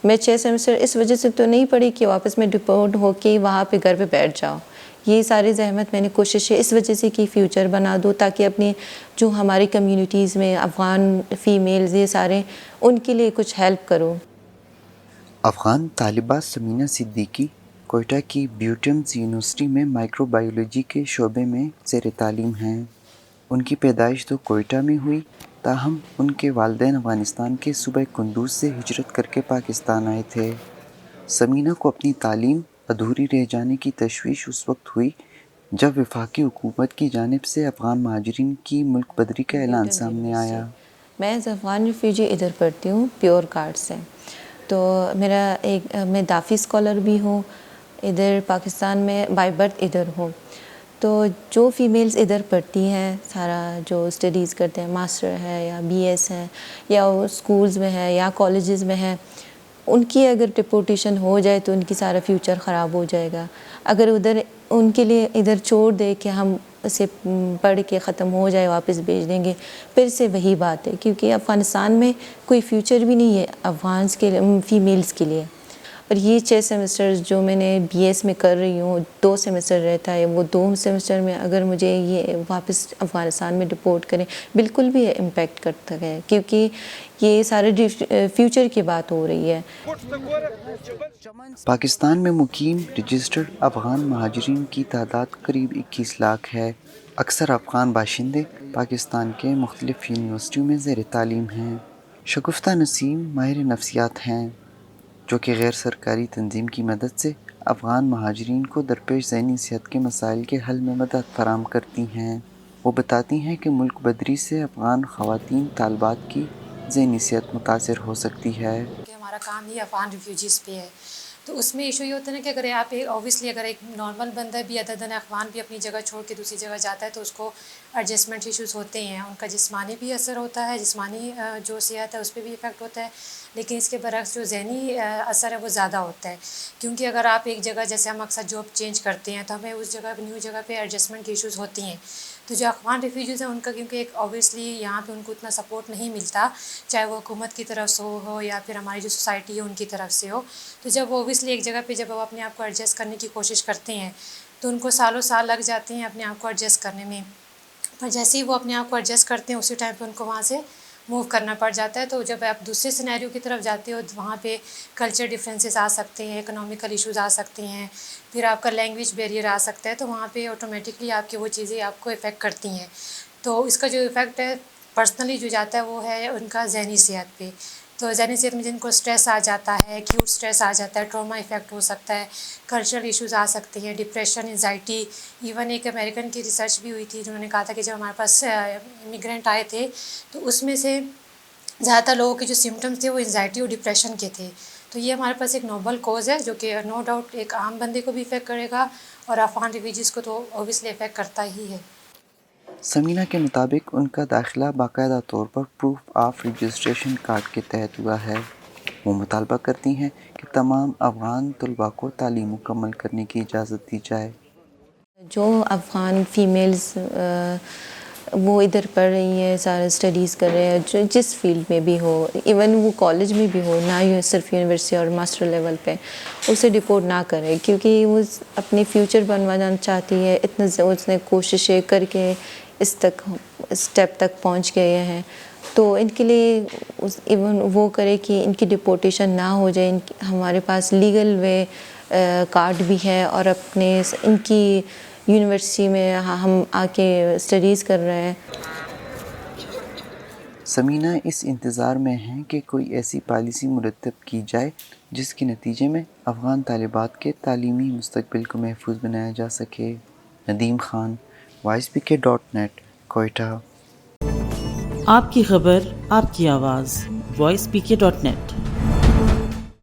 میں 6 سیمسٹر اس وجہ سے تو نہیں پڑھی کہ واپس میں ڈپورٹ ہو کے وہاں پہ گھر پہ بیٹھ جاؤ. یہ ساری زحمت میں نے کوشش ہے اس وجہ سے کہ فیوچر بنا دوں تاکہ اپنی جو ہماری کمیونٹیز میں افغان فیمیلز یہ سارے ان کے لیے کچھ ہیلپ کروں. افغان طالبہ سمینہ صدیقی کوئٹہ کی بیوٹنز یونیورسٹی میں مائکرو بایولوجی کے شعبے میں زیر تعلیم ہیں. ان کی پیدائش تو کوئٹہ میں ہوئی، تاہم ان کے والدین افغانستان کے صوبہ قندوز سے ہجرت کر کے پاکستان آئے تھے. سمینہ کو اپنی تعلیم ادھوری رہ جانے کی تشویش اس وقت ہوئی جب وفاقی حکومت کی جانب سے افغان مہاجرین کی ملک بدری کا اعلان سامنے آیا. میں ایز افغان ریفیوجی ادھر پڑھتی ہوں پیور کارڈ سے. تو میں دافی اسکالر بھی ہوں ادھر پاکستان میں، بائی برتھ ادھر ہوں. تو جو فیمیلز ادھر پڑھتی ہیں سارا جو اسٹڈیز کرتے ہیں، ماسٹر ہے یا بی ایس ہے یا وہ اسکولز میں ہے یا کالجز میں ہے، ان کی اگر ڈپورٹیشن ہو جائے تو ان کی سارا فیوچر خراب ہو جائے گا. اگر ادھر ان کے لیے ادھر چھوڑ دے کہ ہم اسے پڑھ کے ختم ہو جائے واپس بھیج دیں گے، پھر سے وہی بات ہے کیونکہ افغانستان میں کوئی فیوچر بھی نہیں ہے افغانس کے فیمیلز کے لیے. اور یہ 6 سیمسٹرز جو میں نے بی ایس میں کر رہی ہوں، 2 سیمسٹر رہتا ہے، وہ 2 سیمسٹر میں اگر مجھے یہ واپس افغانستان میں ڈپورٹ کریں بالکل بھی امپیکٹ کرتا ہے کیونکہ یہ سارے فیوچر کی بات ہو رہی ہے. پاکستان میں مقیم رجسٹرڈ افغان مہاجرین کی تعداد قریب 21 لاکھ ہے. اکثر افغان باشندے پاکستان کے مختلف یونیورسٹیوں میں زیر تعلیم ہیں. شگفتہ نسیم ماہر نفسیات ہیں جو کہ غیر سرکاری تنظیم کی مدد سے افغان مہاجرین کو درپیش ذہنی صحت کے مسائل کے حل میں مدد فراہم کرتی ہیں. وہ بتاتی ہیں کہ ملک بدری سے افغان خواتین طالبات کی ذہنی صحت متاثر ہو سکتی ہے. کہ ہمارا کام ہی افغان ریفیوجیز پہ ہے، تو اس میں ایشو یہ ہوتا ہے نا کہ اگر آپ اوبیسلی اگر ایک نارمل بندہ بھی عددن افغان بھی اپنی جگہ چھوڑ کے دوسری جگہ جاتا ہے تو اس کو ایڈجسٹمنٹ ایشوز ہوتے ہیں. ان کا جسمانی بھی اثر ہوتا ہے، جسمانی جو صحت ہے اس پہ بھی افیکٹ ہوتا ہے، لیکن اس کے برعکس جو ذہنی اثر ہے وہ زیادہ ہوتا ہے. کیونکہ اگر آپ ایک جگہ جیسے ہم اکثر جاب چینج کرتے ہیں تو ہمیں اس جگہ نیو جگہ پہ ایڈجسٹمنٹ کی ایشوز ہوتی ہیں. تو جو افغان ریفیوجیز ہیں ان کا کیونکہ ایک اوبیسلی یہاں پہ ان کو اتنا سپورٹ نہیں ملتا، چاہے وہ حکومت کی طرف سے ہو یا پھر ہماری جو سوسائٹی ہے ان کی طرف سے ہو. تو جب وہ اوبیسلی ایک جگہ پہ جب وہ اپنے آپ کو ایڈجسٹ کرنے کی کوشش کرتے ہیں تو ان کو سالوں سال لگ جاتے ہیں اپنے آپ کو ایڈجسٹ کرنے میں. پر جیسے ہی وہ اپنے آپ کو ایڈجسٹ کرتے ہیں اسی ٹائم پہ ان کو وہاں سے موو کرنا پڑ جاتا ہے. تو جب آپ دوسرے سینیریو کی طرف جاتے ہو وہاں پہ کلچر ڈفرینسز آ سکتے ہیں، اکنامیکل ایشوز آ سکتے ہیں، پھر آپ کا لینگویج بیریئر آ سکتا ہے، تو وہاں پہ آٹومیٹکلی آپ کی وہ چیزیں آپ کو افیکٹ کرتی ہیں. تو اس کا جو افیکٹ ہے پرسنلی جو جاتا ہے وہ ہے ان کا ذہنی صحت پہ. تو ذہنی صحت میں جن کو اسٹریس آ جاتا ہے، ایکیوٹ اسٹریس آ جاتا ہے، ٹراما افیکٹ ہو سکتا ہے، کلچرل ایشوز آ سکتے ہیں، ڈپریشن، انزائٹی. ایون ایک امریکن کی ریسرچ بھی ہوئی تھی جنہوں نے کہا تھا کہ جب ہمارے پاس امیگرینٹ آئے تھے تو اس میں سے زیادہ تر لوگوں کے جو سمٹمس تھے وہ انزائٹی اور ڈپریشن کے تھے. تو یہ ہمارے پاس ایک نوبل کوز ہے جو کہ نو ڈاؤٹ ایک عام بندے کو بھی افیکٹ کرے گا اور افغان ریفیوجیز کو تو اوبیسلی افیکٹ کرتا ہی ہے. سمینہ کے مطابق ان کا داخلہ باقاعدہ طور پر پروف آف رجسٹریشن کارڈ کے تحت ہوا ہے. وہ مطالبہ کرتی ہیں کہ تمام افغان طلباء کو تعلیم مکمل کرنے کی اجازت دی جائے. جو افغان فیمیلز وہ ادھر پڑھ رہی ہیں، سارے اسٹڈیز کر رہے ہیں، جو جس فیلڈ میں بھی ہو، ایون وہ کالج میں بھی ہو، نہ صرف یونیورسٹی اور ماسٹر لیول پہ، اسے ڈپورٹ نہ کرے کیونکہ وہ اپنی فیوچر بنوانا چاہتی ہے. اس نے کوششیں کر کے اس اسٹیپ تک پہنچ گئے ہیں. تو ان کے لیے ایون وہ کرے کہ ان کی ڈپورٹیشن نہ ہو جائے. ہمارے پاس لیگل وے کارڈ بھی ہے اور اپنے ان کی یونیورسٹی میں ہم آ کے اسٹڈیز کر رہے ہیں. سمینہ اس انتظار میں ہیں کہ کوئی ایسی پالیسی مرتب کی جائے جس کے نتیجے میں افغان طالبات کے تعلیمی مستقبل کو محفوظ بنایا جا سکے. ندیم خان، voicepk.net، کوئٹہ. آپ کی خبر، آپ کی آواز، voicepk.net.